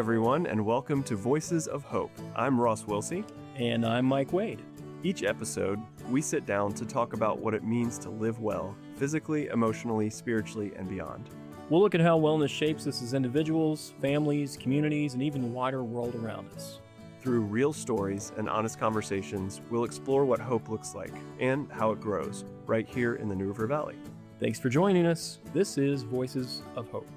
everyone, and welcome to Voices of Hope. I'm Ross Wilsey. And I'm Mike Wade. Each episode, we sit down to talk about what it means to live well, physically, emotionally, spiritually, and beyond. We'll look at how wellness shapes us as individuals, families, communities, and even the wider world around us. Through real stories and honest conversations, we'll explore what hope looks like and how it grows, right here in the New River Valley. Thanks for joining us. This is Voices of Hope.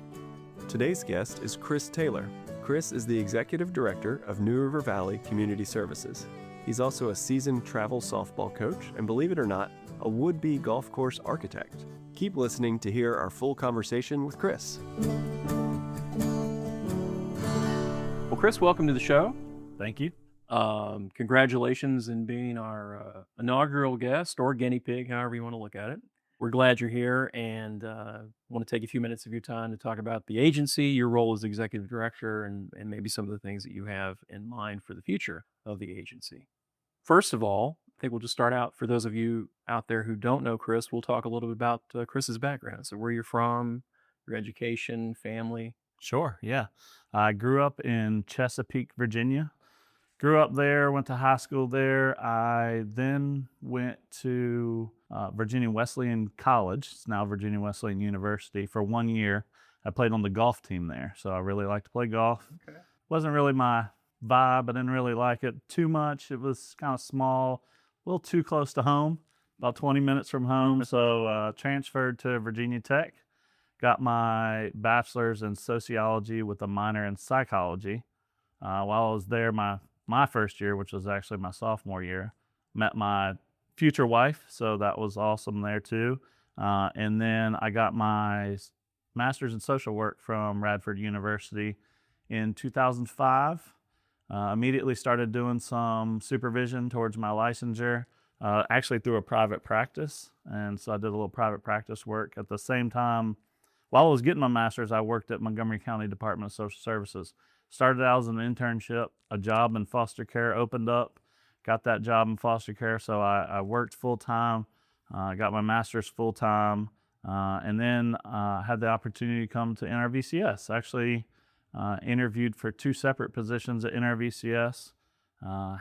Today's guest is Chris Taylor. Chris is the Executive Director of New River Valley Community Services. He's also a seasoned travel softball coach and, believe it or not, a would-be golf course architect. Keep listening to hear our full conversation with Chris. Well, Chris, welcome to the show. Thank you. Congratulations in being our inaugural guest or guinea pig, however you want to look at it. We're glad you're here and want to take a few minutes of your time to talk about the agency, your role as executive director, and maybe some of the things that you have in mind for the future of the agency. First of all, I think we'll just start out. For those of you out there who don't know Chris, we'll talk a little bit about Chris's background. So where you're from, your education, family. Sure, yeah. I grew up in Chesapeake, Virginia. Grew up there, went to high school there. I then went to Virginia Wesleyan College. It's now Virginia Wesleyan University for 1 year. I played on the golf team there, so I really like to play golf. Okay. Wasn't really my vibe. I didn't really like it too much. It was kind of small, a little too close to home, about 20 minutes from home. So transferred to Virginia Tech, got my bachelor's in sociology with a minor in psychology. While I was there, my first year, which was actually my sophomore year, met my future wife, so that was awesome there too. And then I got my master's in social work from Radford University in 2005. Immediately started doing some supervision towards my licensure, actually through a private practice. And so I did a little private practice work. At the same time, while I was getting my master's, I worked at Montgomery County Department of Social Services. Started out as an internship, a job in foster care opened up, got that job in foster care, so I worked full-time, got my master's full-time, and then had the opportunity to come to NRVCS. Actually interviewed for two separate positions at NRVCS,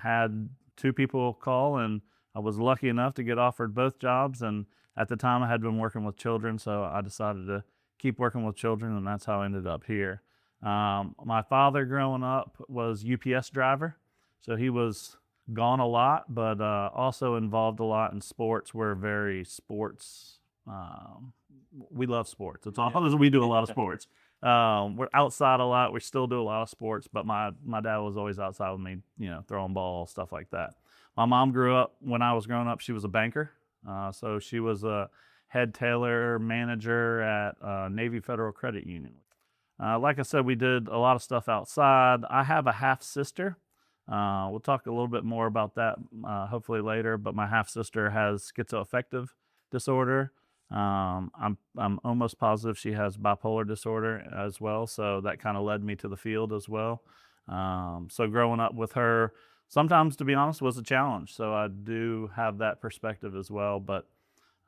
had two people call, and I was lucky enough to get offered both jobs, and at the time I had been working with children, so I decided to keep working with children, and that's how I ended up here. My father growing up was UPS driver, so he was gone a lot, but also involved a lot in sports. We're very sports. We love sports. It's all we do a lot of sports. We're outside a lot. We still do a lot of sports, but my dad was always outside with me, throwing balls, stuff like that. My mom grew up, when I was growing up, she was a banker. So she was a head tailor manager at Navy Federal Credit Union. Like I said, we did a lot of stuff outside. I have a half sister. We'll talk a little bit more about that hopefully later, but my half sister has schizoaffective disorder. I'm almost positive she has bipolar disorder as well, so that kind of led me to the field as well. So growing up with her, sometimes, to be honest, was a challenge. So I do have that perspective as well. But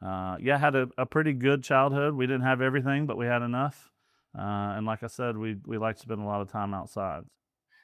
had a pretty good childhood. We didn't have everything, but we had enough. And like I said, we like to spend a lot of time outside.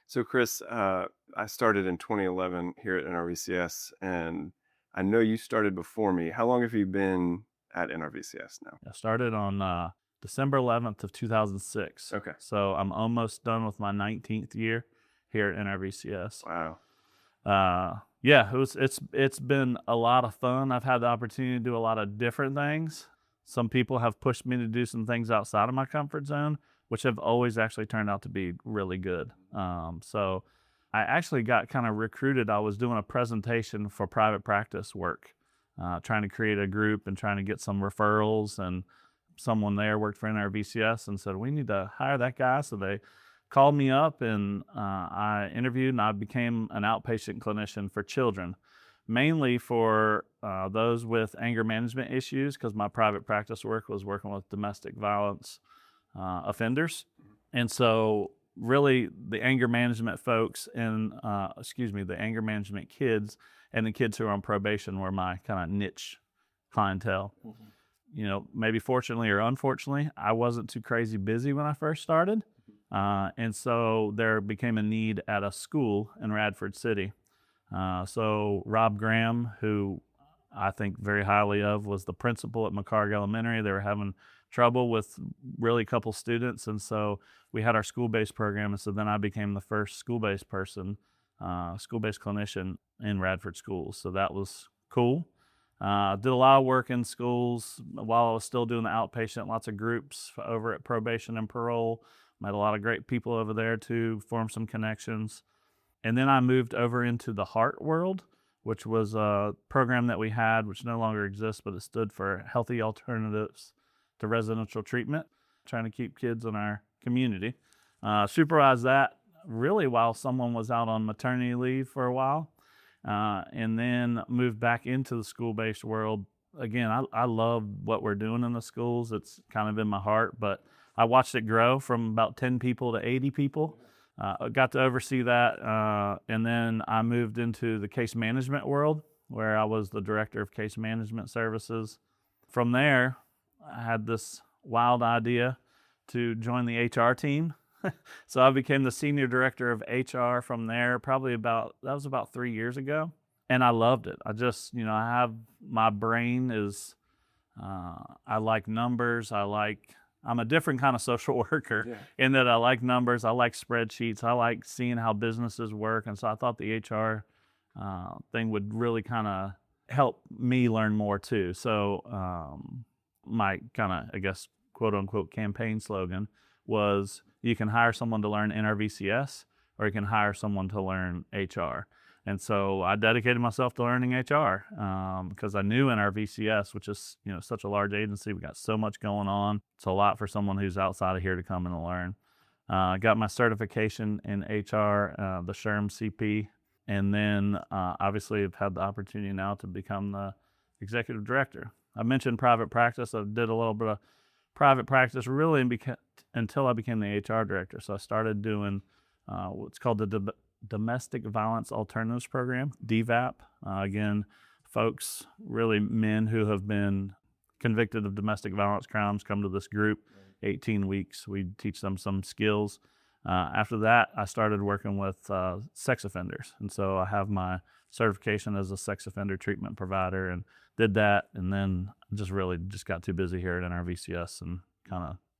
So Chris, I started in 2011 here at NRVCS, and I know you started before me. How long have you been at NRVCS now? I started on December 11th of 2006. Okay. So I'm almost done with my 19th year here at NRVCS. Wow. It's been a lot of fun. I've had the opportunity to do a lot of different things. Some people have pushed me to do some things outside of my comfort zone, which have always actually turned out to be really good. So I actually got kind of recruited. I was doing a presentation for private practice work, trying to create a group and trying to get some referrals, and someone there worked for NRVCS and said, we need to hire that guy. So they called me up, and I interviewed, and I became an outpatient clinician for children, mainly for those with anger management issues, because my private practice work was working with domestic violence offenders. And so really the anger management folks and, the anger management kids and the kids who are on probation were my kind of niche clientele. Mm-hmm. Maybe fortunately or unfortunately, I wasn't too crazy busy when I first started. And so there became a need at a school in Radford City. So Rob Graham, who I think very highly of, was the principal at McCarg Elementary. They were having trouble with really a couple students, and so we had our school-based program, and so then I became the first school-based person, school-based clinician in Radford schools. So that was cool. Did a lot of work in schools while I was still doing the outpatient, lots of groups over at probation and parole. Met a lot of great people over there too, formed some connections. And then I moved over into the Heart world, which was a program that we had, which no longer exists, but it stood for Healthy Alternatives to Residential Treatment, trying to keep kids in our community. Supervised that really while someone was out on maternity leave for a while, and then moved back into the school-based world. Again, I love what we're doing in the schools. It's kind of in my heart, but I watched it grow from about 10 people to 80 people. I got to oversee that, and then I moved into the case management world, where I was the director of case management services. From there, I had this wild idea to join the HR team. So I became the senior director of HR from there, that was about 3 years ago. And I loved it. I just, my brain is, I like numbers. I'm a different kind of social worker in that I like numbers. I like spreadsheets. I like seeing how businesses work. And so I thought the HR thing would really kind of help me learn more too. So my kind of, I guess, quote unquote campaign slogan was, you can hire someone to learn NRVCS, or you can hire someone to learn HR. And so I dedicated myself to learning HR because I knew NRVCS, which is such a large agency. We got so much going on. It's a lot for someone who's outside of here to come in and learn. Got my certification in HR, the SHRM CP, and then obviously I've had the opportunity now to become the executive director. I mentioned private practice. I did a little bit of private practice really until I became the HR director. So I started doing what's called the Domestic Violence Alternatives Program, DVAP. Again, folks, really men who have been convicted of domestic violence crimes come to this group, 18 weeks. We teach them some skills. After that, I started working with sex offenders. And so I have my certification as a sex offender treatment provider and did that. And then just got too busy here at NRVCS and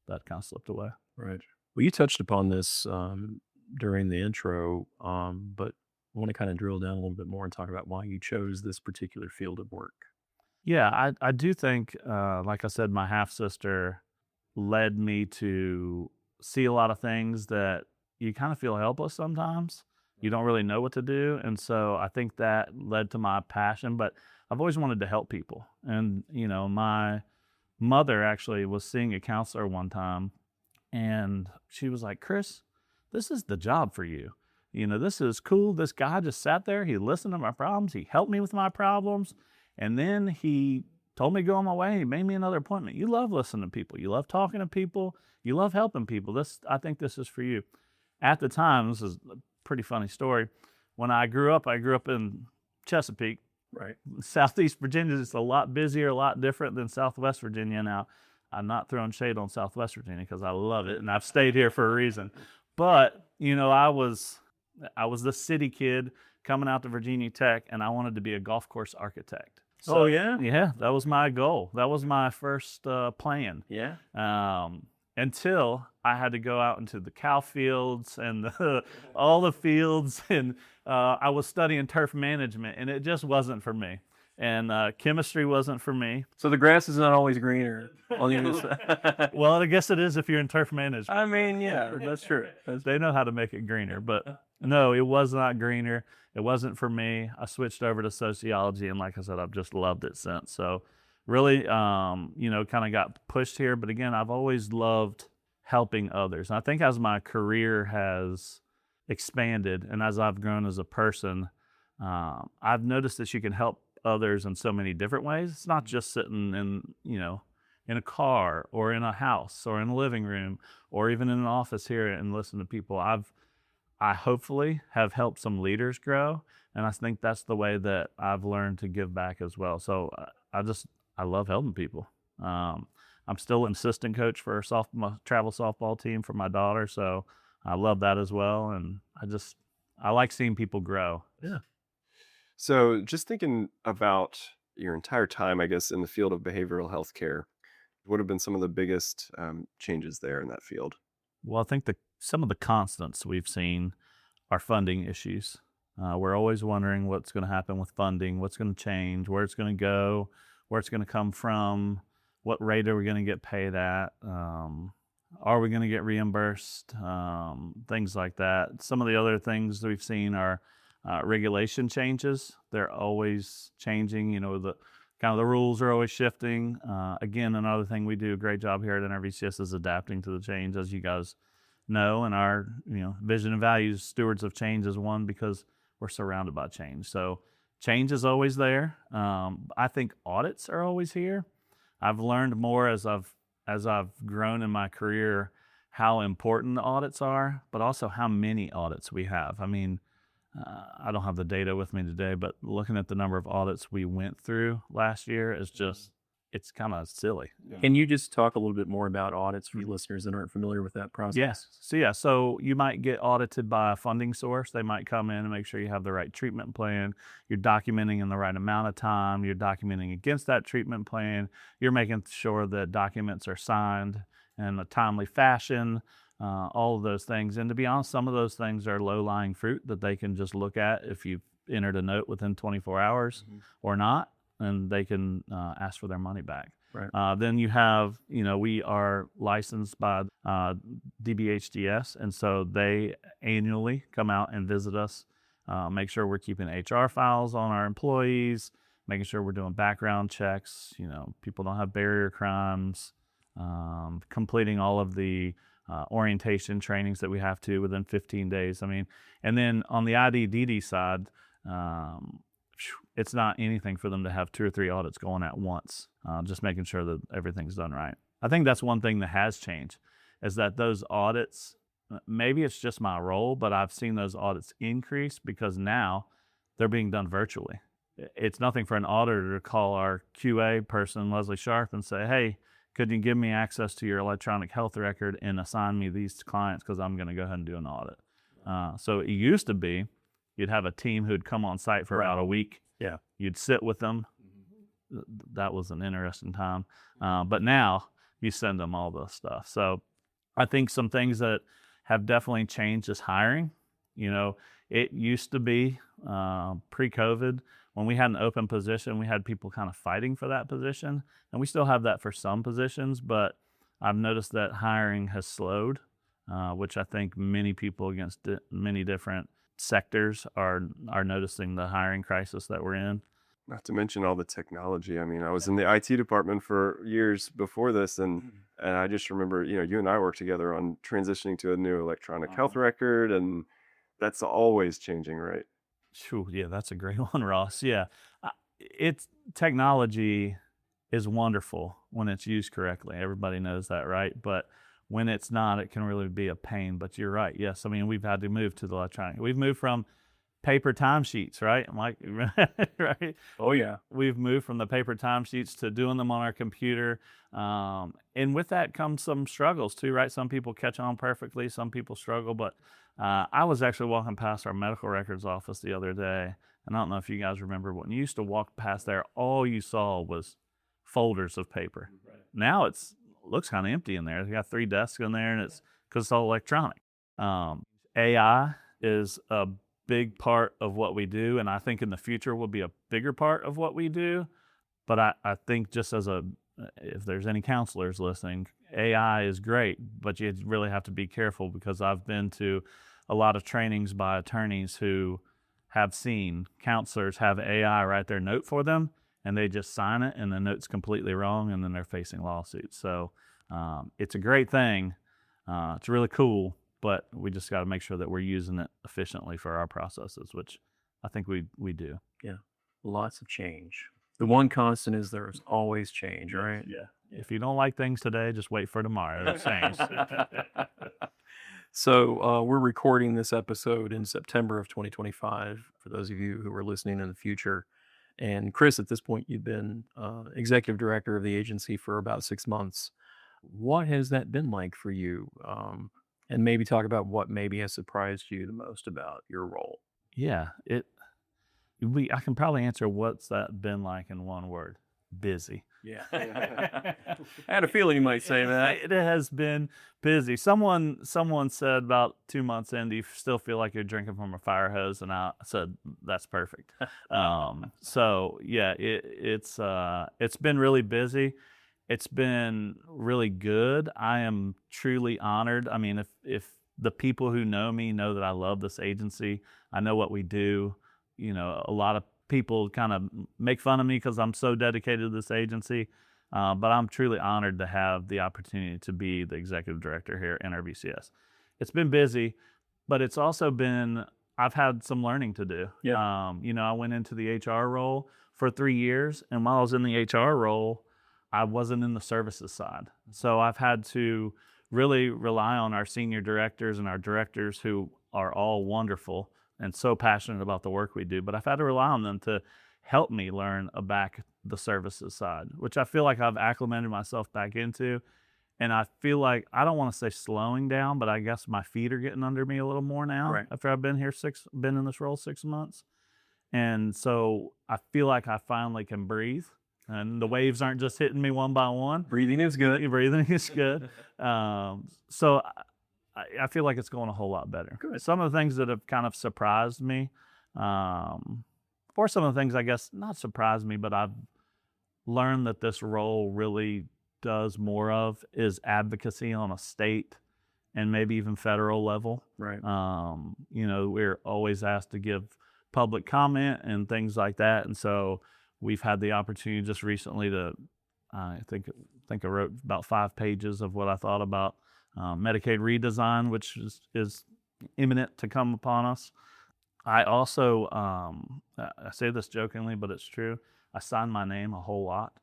that kind of slipped away. Right. Well, you touched upon this during the intro, but I want to kind of drill down a little bit more and talk about why you chose this particular field of work. Yeah, I do think, like I said, my half-sister led me to see a lot of things that you kind of feel helpless sometimes. You don't really know what to do. And so I think that led to my passion, but I've always wanted to help people. And, my mother actually was seeing a counselor one time, and she was like, Chris, this is the job for you. This is cool. This guy just sat there. He listened to my problems. He helped me with my problems. And then he told me to go on my way. He made me another appointment. You love listening to people. You love talking to people. You love helping people. I think this is for you. At the time, this is a pretty funny story. When I grew up in Chesapeake. Right. Southeast Virginia is a lot busier, a lot different than Southwest Virginia. Now, I'm not throwing shade on Southwest Virginia because I love it and I've stayed here for a reason. But, I was the city kid coming out to Virginia Tech, and I wanted to be a golf course architect. So, yeah? Yeah, that was my goal. That was my first plan. Yeah. Until I had to go out into the cow fields and all the fields, and I was studying turf management, and it just wasn't for me. And chemistry wasn't for me. So the grass is not always greener on the other side. Well, I guess it is if you're in turf management. I mean, yeah, that's true. They know how to make it greener, but no, it was not greener. It wasn't for me. I switched over to sociology, and like I said, I've just loved it since. So really, kind of got pushed here. But again, I've always loved helping others. And I think as my career has expanded and as I've grown as a person, I've noticed that you can help others in so many different ways. It's not just sitting in a car or in a house or in a living room or even in an office here and listen to people. I hopefully have helped some leaders grow, and I think that's the way that I've learned to give back as well. So I love helping people. I'm still an assistant coach for a travel softball team for my daughter, so I love that as well. And I like seeing people grow. Yeah. So, just thinking about your entire time, I guess, in the field of behavioral health care, what have been some of the biggest changes there in that field? Well, I think some of the constants we've seen are funding issues. We're always wondering what's going to happen with funding, what's going to change, where it's going to go, where it's going to come from, what rate are we going to get paid at, are we going to get reimbursed, things like that. Some of the other things that we've seen are regulation changes. They're always changing. The rules are always shifting. Again, another thing we do a great job here at NRVCS is adapting to the change, as you guys know, and our vision and values, stewards of change, is one because we're surrounded by change. So change is always there. I think audits are always here. I've learned more as I've grown in my career how important the audits are, but also how many audits we have. I mean, I don't have the data with me today, but looking at the number of audits we went through last year is just, it's kind of silly. Can you just talk a little bit more about audits for you listeners that aren't familiar with that process? Yes. So you might get audited by a funding source. They might come in and make sure you have the right treatment plan. You're documenting in the right amount of time. You're documenting against that treatment plan. You're making sure that documents are signed in a timely fashion. All of those things. And to be honest, some of those things are low-lying fruit that they can just look at if you've entered a note within 24 hours or not, and they can ask for their money back. Right. Then you have, we are licensed by DBHDS, and so they annually come out and visit us, make sure we're keeping HR files on our employees, making sure we're doing background checks, people don't have barrier crimes, completing all of the orientation trainings that we have to within 15 days. I mean, and then on the IDDD side, it's not anything for them to have 2 or 3 audits going at once, just making sure that everything's done right. I think that's one thing that has changed, is that those audits, maybe it's just my role, but I've seen those audits increase because now they're being done virtually. It's nothing for an auditor to call our QA person, Leslie Sharp, and say, hey, could you give me access to your electronic health record and assign me these clients because I'm going to go ahead and do an audit? So it used to be you'd have a team who'd come on site for about a week. Yeah. You'd sit with them. That was an interesting time. But now you send them all the stuff. So I think some things that have definitely changed is hiring. It used to be pre-COVID, when we had an open position, we had people kind of fighting for that position. And we still have that for some positions, but I've noticed that hiring has slowed, which I think many people against many different sectors are noticing the hiring crisis that we're in. Not to mention all the technology. I mean, I was in the IT department for years before this, and I just remember, you and I worked together on transitioning to a new electronic health record, and that's always changing, right? Phew, yeah, that's a great one, Ross. Yeah, it's technology is wonderful when it's used correctly. Everybody knows that, right? But when it's not, it can really be a pain. But you're right. Yes, I mean, we've had to move to the electronic. We've moved from paper timesheets, right? Mike, right? Oh, yeah. We've moved from the paper timesheets to doing them on our computer. And with that comes some struggles too, right? Some people catch on perfectly, some people struggle. But I was actually walking past our medical records office the other day, and I don't know if you guys remember, when you used to walk past there, all you saw was folders of paper. Right. Now looks kind of empty in there. They got 3 desks in there, and it's because it's all electronic. AI is a big part of what we do, and I think in the future will be a bigger part of what we do. But I think just if there's any counselors listening, AI is great, but you really have to be careful, because I've been to a lot of trainings by attorneys who have seen counselors have AI write their note for them, and they just sign it, and the note's completely wrong, and then they're facing lawsuits. So it's a great thing. It's really cool, but we just got to make sure that we're using it efficiently for our processes, which I think we do. Yeah, lots of change. The one constant is there's always change, right? Yeah. If you don't like things today, just wait for tomorrow. It'll change. So we're recording this episode in September of 2025, for those of you who are listening in the future. And Chris, at this point, you've been executive director of the agency for about 6 months. What has that been like for you? and maybe talk about what maybe has surprised you the most about your role. Yeah, I can probably answer what's that been like in one word: busy. Yeah. I had a feeling you might say that. It has been busy. Someone said about 2 months in, do you still feel like you're drinking from a fire hose? And I said, that's perfect. So yeah, it's been really busy. It's been really good. I am truly honored. I mean, if the people who know me know that I love this agency, I know what we do. You know, a lot of people kind of make fun of me because I'm so dedicated to this agency, but I'm truly honored to have the opportunity to be the executive director here at NRVCS. It's been busy, but it's also been, I've had some learning to do. Yeah. You know, I went into the HR role for 3 years, and while I was in the HR role, I wasn't in the services side. So I've had to really rely on our senior directors and our directors, who are all wonderful and so passionate about the work we do, but I've had to rely on them to help me learn about the services side, which I feel like I've acclimated myself back into. And I feel like, I don't want to say slowing down, but I guess my feet are getting under me a little more now. Right. After I've been in this role 6 months. And so I feel like I finally can breathe, and the waves aren't just hitting me one by one. Breathing is good. Breathing is good. So I feel like it's going a whole lot better. Good. Some of the things that have kind of surprised me, or some of the things, I guess, not surprised me, but I've learned that this role really does more of, is advocacy on a state and maybe even federal level. Right. You know, we're always asked to give public comment and things like that. And so we've had the opportunity just recently to, I think I wrote about 5 pages of what I thought about Medicaid redesign, which is imminent to come upon us. I also, I say this jokingly, but it's true, I sign my name a whole lot.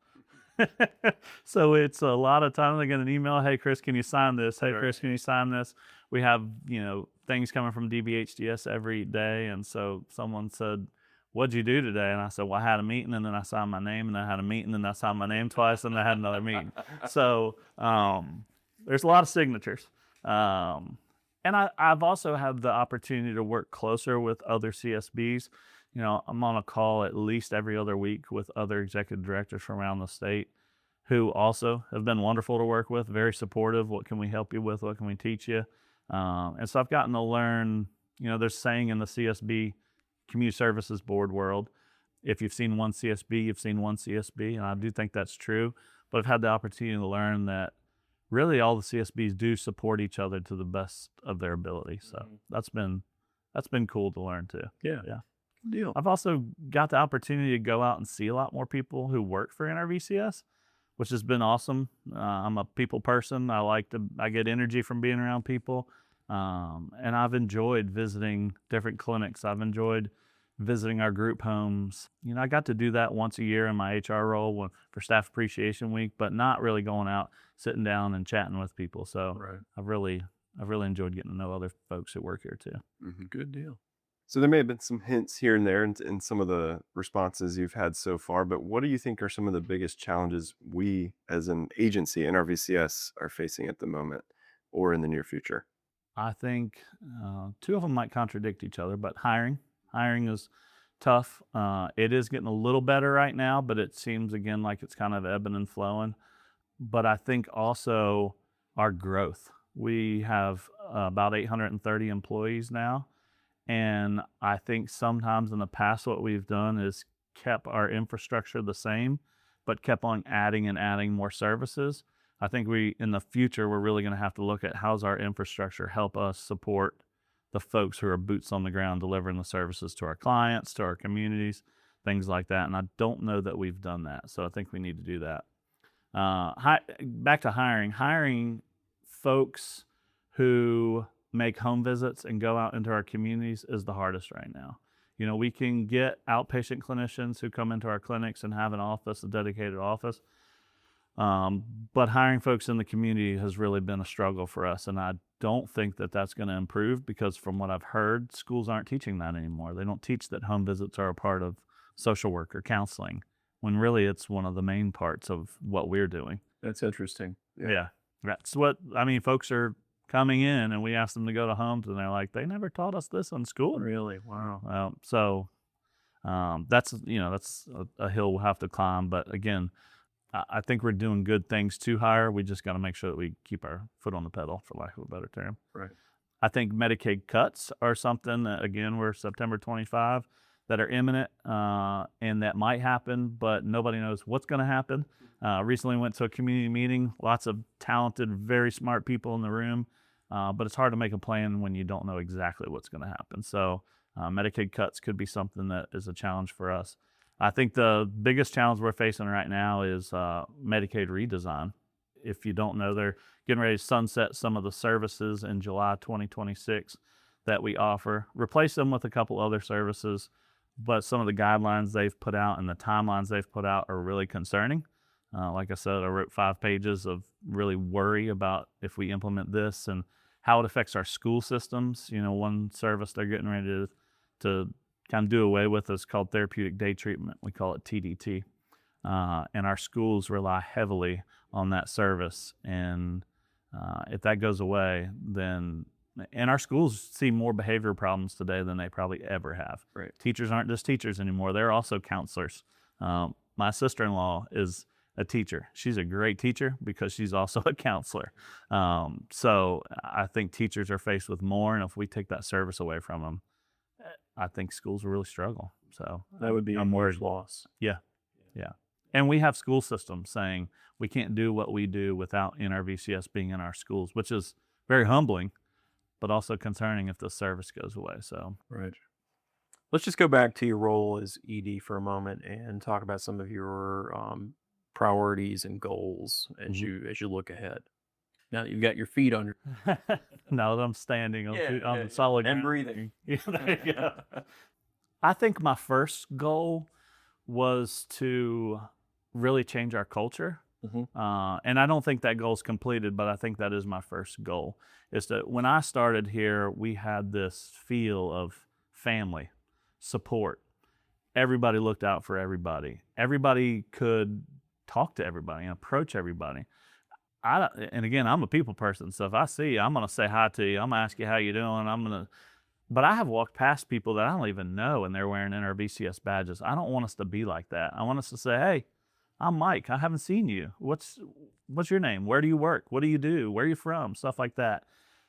So it's a lot of times I get an email, hey, Chris, can you sign this? Hey, Sure. Chris, can you sign this? We have, you know, things coming from DBHDS every day. And so someone said, what'd you do today? And I said, well, I had a meeting, and then I signed my name, and I had a meeting, and I signed my name twice, and I had another meeting. So there's a lot of signatures. And I've also had the opportunity to work closer with other CSBs. You know, I'm on a call at least every other week with other executive directors from around the state, who also have been wonderful to work with, very supportive. What can we help you with? What can we teach you? And so I've gotten to learn, you know, there's a saying in the CSB, Community Services Board world, if you've seen one CSB, you've seen one CSB. And I do think that's true. But I've had the opportunity to learn that really all the CSBs do support each other to the best of their ability. So that's been cool to learn too. Yeah. Yeah. Good deal. I've also got the opportunity to go out and see a lot more people who work for NRVCS, which has been awesome. I'm a people person. I get energy from being around people. And I've enjoyed visiting different clinics. I've enjoyed visiting our group homes. You know, I got to do that once a year in my HR role for Staff Appreciation Week, but not really going out, sitting down and chatting with people. So Right. I've really enjoyed getting to know other folks who work here too. Good deal. So there may have been some hints here and there in some of the responses you've had so far, but what do you think are some of the biggest challenges we as an agency, NRVCS, are facing at the moment or in the near future? I think 2 of them might contradict each other, but hiring is tough. It is getting a little better right now, but it seems again like it's kind of ebbing and flowing. But I think also our growth. We have about 830 employees now. And I think sometimes in the past what we've done is kept our infrastructure the same, but kept on adding and adding more services. I think in the future, we're really going to have to look at how's our infrastructure help us support the folks who are boots on the ground delivering the services to our clients, to our communities, things like that. And I don't know that we've done that. So I think we need to do that. Back to hiring folks who make home visits and go out into our communities is the hardest right now. You know, we can get outpatient clinicians who come into our clinics and have an office, a dedicated office. But hiring folks in the community has really been a struggle for us. And I don't think that that's going to improve, because from what I've heard, schools aren't teaching that anymore. They don't teach that home visits are a part of social work or counseling, when really it's one of the main parts of what we're doing. That's interesting. Yeah. That's what, I mean, folks are coming in, and we asked them to go to homes, and they're like, they never taught us this in school. Really? Wow. So that's a hill we'll have to climb. But again, I think we're doing good things to hire. We just got to make sure that we keep our foot on the pedal, for lack of a better term. Right. I think Medicaid cuts are something that, again, we're September 25, that are imminent, and that might happen, but nobody knows what's going to happen. Recently went to a community meeting, lots of talented, very smart people in the room, but it's hard to make a plan when you don't know exactly what's going to happen. So Medicaid cuts could be something that is a challenge for us. I think the biggest challenge we're facing right now is Medicaid redesign. If you don't know, they're getting ready to sunset some of the services in July 2026 that we offer, replace them with a couple other services, but some of the guidelines they've put out and the timelines they've put out are really concerning. Like I said, I wrote 5 pages of really worry about if we implement this and how it affects our school systems. One service they're getting ready to kind of do away with is called therapeutic day treatment. We call it TDT. And our schools rely heavily on that service. And if that goes away, and our schools see more behavioral problems today than they probably ever have. Right. Teachers aren't just teachers anymore. They're also counselors. My sister-in-law is a teacher. She's a great teacher because she's also a counselor. So I think teachers are faced with more, and if we take that service away from them, I think schools will really struggle. So That would be a huge loss. Yeah. And we have school systems saying we can't do what we do without NRVCS being in our schools, which is very humbling, but also concerning if the service goes away. So Right. Let's just go back to your role as ED for a moment and talk about some of your priorities and goals as you look ahead. Now that you've got your feet under now that I'm standing on solid and ground. breathing. Yeah, there you go. I think my first goal was to really change our culture. And I don't think that goal is completed, but I think that is my first goal, is that when I started here, we had this feel of family, support. Everybody looked out for everybody. Everybody could talk to everybody and approach everybody. And again, I'm a people person, so if I see you, I'm going to say hi to you. I'm going to ask you how you doing. But I have walked past people that I don't even know, and they're wearing NRVCS badges. I don't want us to be like that. I want us to say, hey, I'm Mike. I haven't seen you. What's your name? Where do you work? What do you do? Where are you from? Stuff like that.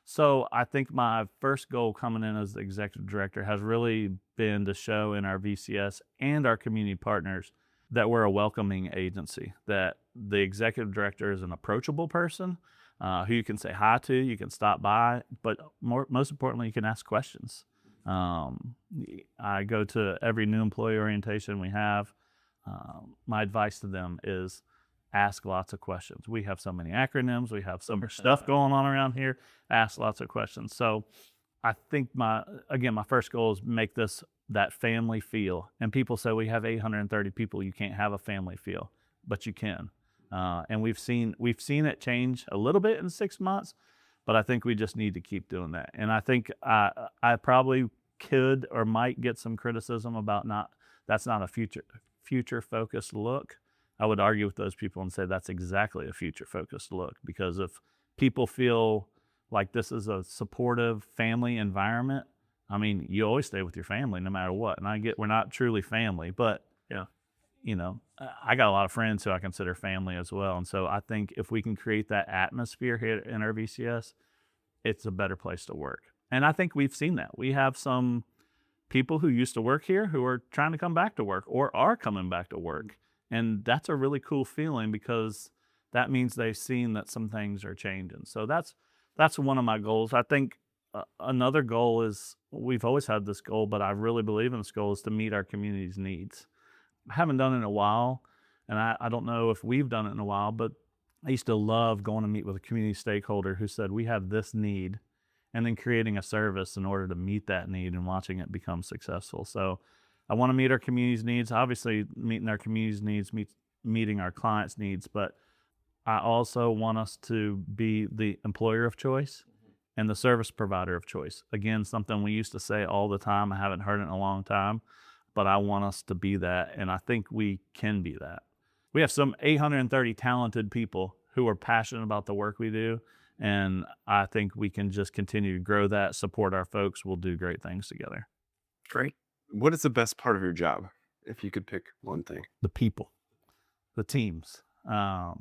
So I think my first goal coming in as the executive director has really been to show NRVCS and our community partners that we're a welcoming agency, that the executive director is an approachable person who you can say hi to, you can stop by, but most importantly, you can ask questions. I go to every new employee orientation we have. My advice to them is ask lots of questions. We have so many acronyms, we have so much stuff going on around here. Ask lots of questions. So I think my first goal is make this that family feel. And people say we have 830 people, you can't have a family feel, but you can. And we've seen it change a little bit in 6 months, but I think we just need to keep doing that. And I think I probably could or might get some criticism about that's not a future focused look. I would argue with those people and say that's exactly a future focused look, because if people feel like this is a supportive family environment, I mean, you always stay with your family no matter what. And I get we're not truly family, but Yeah. I got a lot of friends who I consider family as well. And so I think if we can create that atmosphere here at NRVCS, it's a better place to work. And I think we've seen that. We have some people who used to work here who are trying to come back to work or are coming back to work. And that's a really cool feeling, because that means they've seen that some things are changing. So that's one of my goals. I think another goal is, we've always had this goal, but I really believe in this goal, is to meet our community's needs. I haven't done it in a while, and I don't know if we've done it in a while, but I used to love going to meet with a community stakeholder who said, we have this need, and then creating a service in order to meet that need and watching it become successful. So I want to meet our community's needs. Obviously, meeting our community's needs meets meeting our clients' needs, but I also want us to be the employer of choice and the service provider of choice. Again, something we used to say all the time. I haven't heard it in a long time, but I want us to be that, and I think we can be that. We have some 830 talented people who are passionate about the work we do, And I think we can just continue to grow that, support our folks. We'll do great things together. Great. What is the best part of your job, if you could pick one thing? The people, the teams. I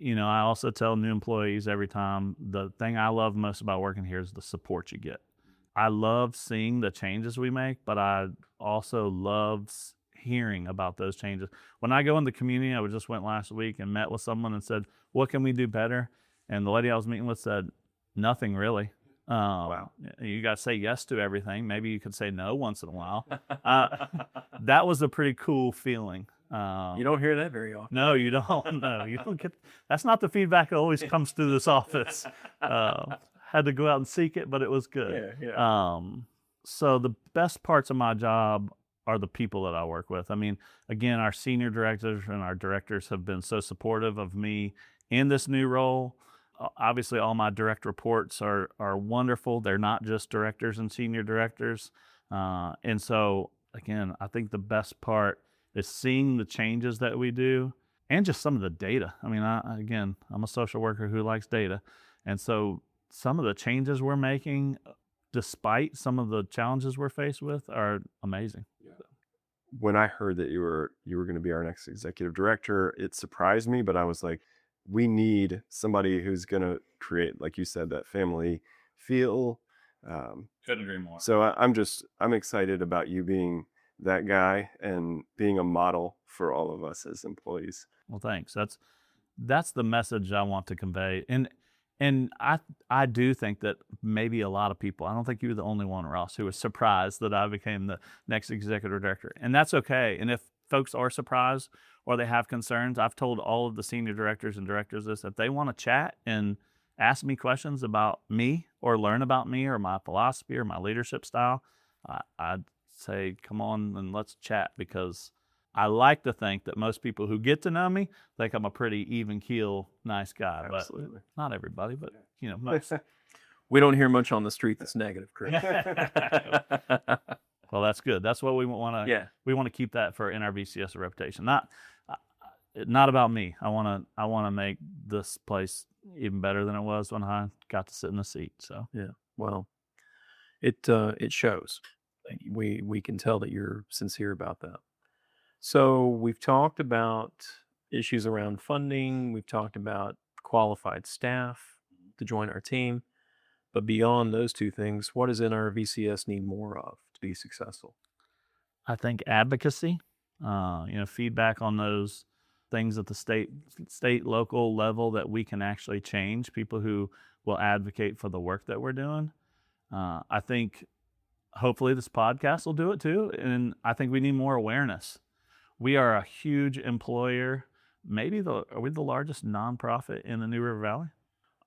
also tell new employees every time, the thing I love most about working here is the support you get. I love seeing the changes we make, but I also love hearing about those changes. When I go in the community, I just went last week and met with someone and said, what can we do better? And the lady I was meeting with said, nothing really. Wow. You got to say yes to everything. Maybe you could say no once in a while. That was a pretty cool feeling. You don't hear that very often. No, you don't. No, you don't get. That's not the feedback that always comes through this office. Had to go out and seek it, but it was good. Yeah. So the best parts of my job are the people that I work with. I mean, again, our senior directors and our directors have been so supportive of me in this new role. Obviously, all my direct reports are wonderful. They're not just directors and senior directors. And so, again, I think the best part is seeing the changes that we do and just some of the data. I mean, I'm a social worker who likes data. And so some of the changes we're making, despite some of the challenges we're faced with, are amazing. When I heard that you were going to be our next executive director, it surprised me, but I was like, we need somebody who's going to create, like you said, that family feel. Couldn't agree more. So I'm excited about you being that guy and being a model for all of us as employees. Well, thanks. That's the message I want to convey. And I do think that maybe a lot of people, I don't think you were the only one, Ross, who was surprised that I became the next executive director. And that's okay. And if folks are surprised or they have concerns, I've told all of the senior directors and directors this, if they want to chat and ask me questions about me or learn about me or my philosophy or my leadership style, I'd say, come on and let's chat, because I like to think that most people who get to know me think I'm a pretty even keel, nice guy. Absolutely. But not everybody, but most. We don't hear much on the street that's negative, Chris. Well, that's good. That's what we want to. Yeah. We want to keep that for NRVCS reputation. Not about me. I want to make this place even better than it was when I got to sit in the seat. So yeah. Well, it shows. We can tell that you're sincere about that. So we've talked about issues around funding. We've talked about qualified staff to join our team. But beyond those two things, what does NRVCS need more of to be successful? I think advocacy, feedback on those things at the state, local level that we can actually change, people who will advocate for the work that we're doing. I think hopefully this podcast will do it too. And I think we need more awareness. We are a huge employer. Are we the largest nonprofit in the New River Valley?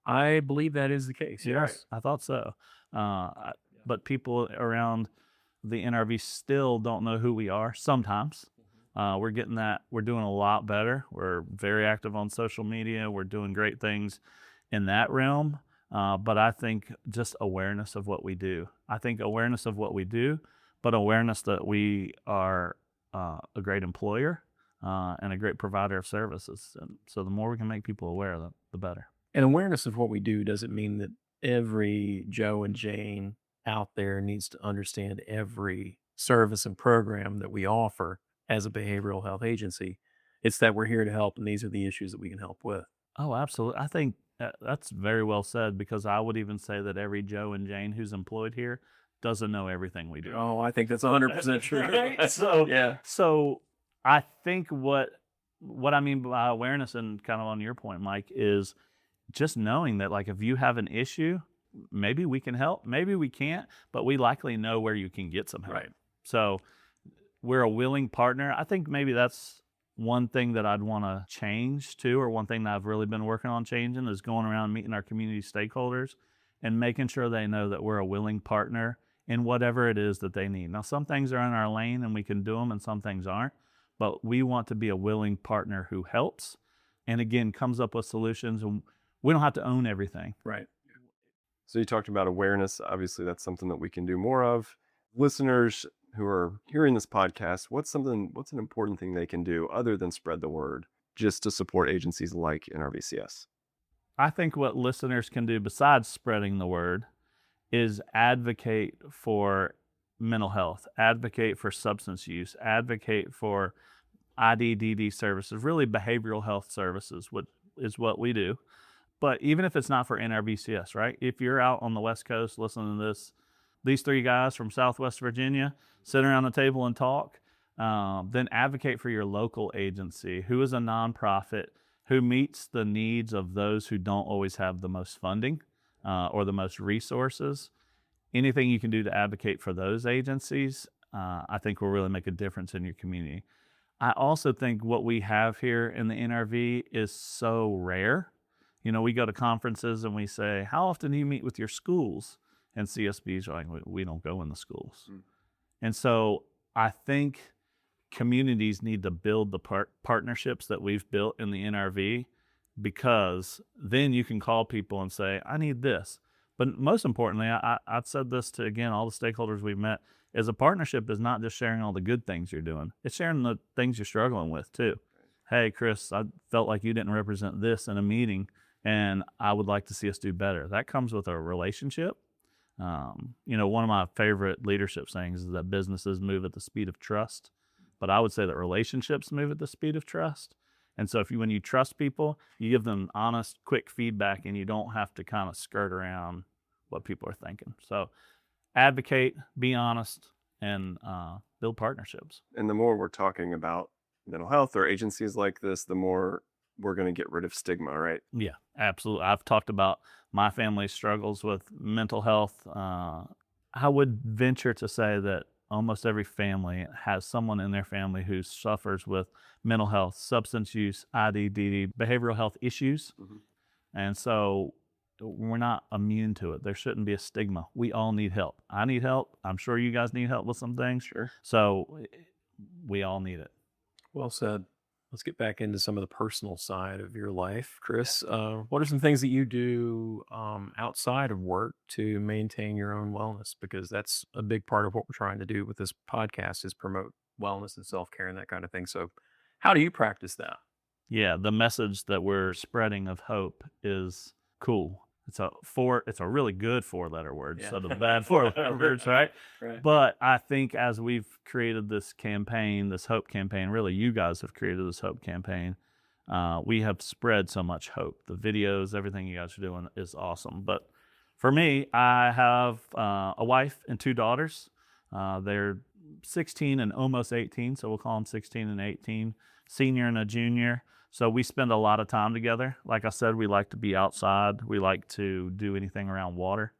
I believe that is the case. Yes, Right. I thought so. But people around the NRV still don't know who we are sometimes. We're getting that. We're doing a lot better. We're very active on social media. We're doing great things in that realm. But I think just awareness of what we do. I think awareness of what we do, but awareness that we are a great employer and a great provider of services. And so the more we can make people aware of it, the better. And awareness of what we do doesn't mean that every Joe and Jane out there needs to understand every service and program that we offer as a behavioral health agency. It's that we're here to help, and these are the issues that we can help with. Oh, absolutely. I think that's very well said, because I would even say that every Joe and Jane who's employed here doesn't know everything we do. Oh, I think that's 100% true. Right? So, yeah. So I think what I mean by awareness, and kind of on your point, Mike, is just knowing that, like, if you have an issue, maybe we can help, maybe we can't, but we likely know where you can get some help. Right. So we're a willing partner. I think maybe that's one thing that I'd want to change too, or one thing that I've really been working on changing, is going around meeting our community stakeholders and making sure they know that we're a willing partner in whatever it is that they need. Now, some things are in our lane and we can do them, and some things aren't, but we want to be a willing partner who helps and, again, comes up with solutions, and we don't have to own everything. Right. So you talked about awareness. Obviously, that's something that we can do more of. Listeners who are hearing this podcast, what's an important thing they can do other than spread the word just to support agencies like NRVCS? I think what listeners can do besides spreading the word is advocate for mental health, advocate for substance use, advocate for IDDD services, really behavioral health services, what is what we do. But even if it's not for NRVCS, right? If you're out on the West Coast listening to this, these three guys from Southwest Virginia sit around the table and talk, then advocate for your local agency, who is a nonprofit, who meets the needs of those who don't always have the most funding or the most resources. Anything you can do to advocate for those agencies, I think will really make a difference in your community. I also think what we have here in the NRV is so rare. You know, we go to conferences and we say, how often do you meet with your schools? And CSBs are like, we don't go in the schools. And so I think communities need to build the partnerships that we've built in the NRV, because then you can call people and say, I need this. But most importantly, I've said this to, again, all the stakeholders we've met, is a partnership is not just sharing all the good things you're doing. It's sharing the things you're struggling with too. Hey, Chris, I felt like you didn't represent this in a meeting, and I would like to see us do better. That comes with a relationship. You know, one of my favorite leadership sayings is that businesses move at the speed of trust, but I would say that relationships move at the speed of trust. And so when you trust people, you give them honest, quick feedback, and you don't have to kind of skirt around what people are thinking. So advocate, be honest, and build partnerships. And the more we're talking about mental health or agencies like this, the more we're going to get rid of stigma, right? Yeah, absolutely. I've talked about my family's struggles with mental health. I would venture to say that almost every family has someone in their family who suffers with mental health, substance use, IDDD, behavioral health issues. And so we're not immune to it. There shouldn't be a stigma. We all need help. I need help. I'm sure you guys need help with some things. Sure. So we all need it. Well said. Let's get back into some of the personal side of your life, Chris. What are some things that you do outside of work to maintain your own wellness? Because that's a big part of what we're trying to do with this podcast, is promote wellness and self-care and that kind of thing. So how do you practice that? Yeah, the message that we're spreading of hope is cool. It's a really good 4-letter word. Yeah. So the bad 4-letter words, right? Right. But I think as we've created this campaign, this hope campaign, really you guys have created this hope campaign, we have spread so much hope. The videos, everything you guys are doing is awesome. But for me, I have a wife and 2 daughters. They're 16 and almost 18, so we'll call them 16 and 18, senior and a junior. So we spend a lot of time together. Like I said, we like to be outside. We like to do anything around water.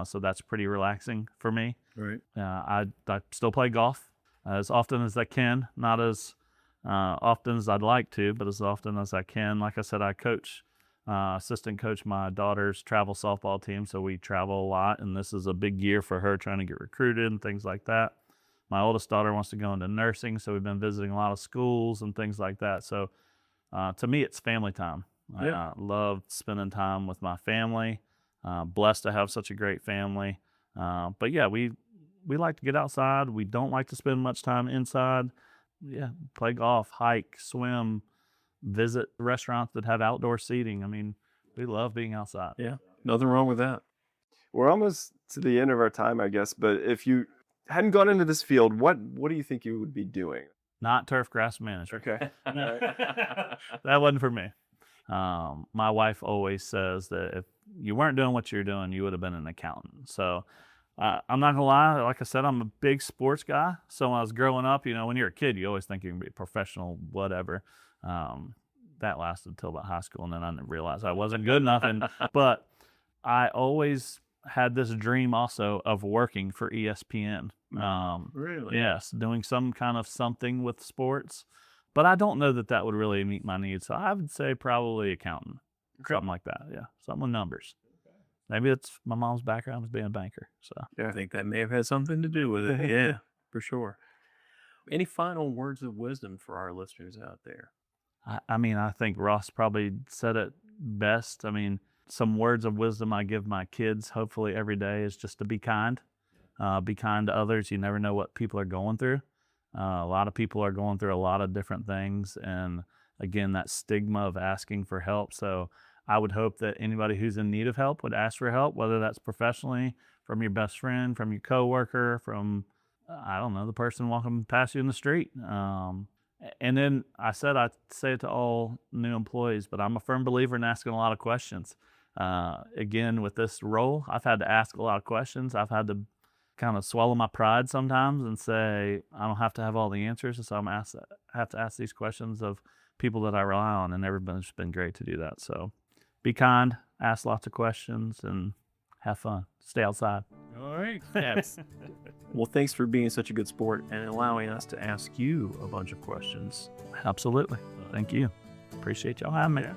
So that's pretty relaxing for me. Right. I still play golf as often as I can, not as often as I'd like to, but as often as I can. Like I said, I assistant coach my daughter's travel softball team, so we travel a lot, and this is a big year for her trying to get recruited and things like that. My oldest daughter wants to go into nursing, so we've been visiting a lot of schools and things like that. So to me, it's family time. Yeah. I love spending time with my family. Blessed to have such a great family. But yeah, we like to get outside. We don't like to spend much time inside. Yeah, play golf, hike, swim, visit restaurants that have outdoor seating. I mean, we love being outside. Yeah. Nothing wrong with that. We're almost to the end of our time, I guess. But if you hadn't gone into this field, what do you think you would be doing? Not turf grass management. Okay. That wasn't for me. My wife always says that if you weren't doing what you're doing, you would have been an accountant. So I'm not gonna lie. Like I said, I'm a big sports guy. So when I was growing up, you know, when you're a kid, you always think you can be a professional, whatever. That lasted until about high school, and then I realized I wasn't good enough. But I always had this dream also of working for ESPN. Really? Yes, doing some kind of something with sports. But I don't know that would really meet my needs. So I would say probably accountant, something like that. Yeah, something with numbers. Maybe it's my mom's background as being a banker. So Yeah, I think that may have had something to do with it. Yeah, for sure. Any final words of wisdom for our listeners out there? I mean, I think Ross probably said it best. I mean, some words of wisdom I give my kids hopefully every day is just to be kind. Be kind to others. You never know what people are going through. A lot of people are going through a lot of different things. And again, that stigma of asking for help. So I would hope that anybody who's in need of help would ask for help, whether that's professionally, from your best friend, from your coworker, from I don't know, the person walking past you in the street. And then I say it to all new employees, but I'm a firm believer in asking a lot of questions. Again, with this role, I've had to ask a lot of questions. I've had to kind of swallow my pride sometimes and say I don't have to have all the answers, and so I have to ask these questions of people that I rely on, and everybody's been great to do that. So be kind, ask lots of questions, and have fun. Stay outside. All right. Yes. Well, thanks for being such a good sport and allowing us to ask you a bunch of questions. Absolutely. Thank you. Appreciate y'all having me. Yeah.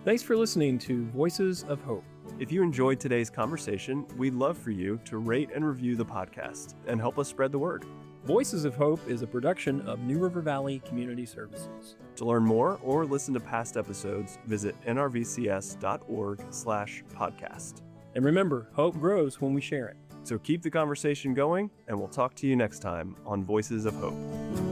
Thanks for listening to Voices of Hope. If you enjoyed today's conversation, we'd love for you to rate and review the podcast and help us spread the word. Voices of Hope is a production of New River Valley Community Services. To learn more or listen to past episodes, visit nrvcs.org/podcast. And remember, hope grows when we share it. So keep the conversation going, and we'll talk to you next time on Voices of Hope.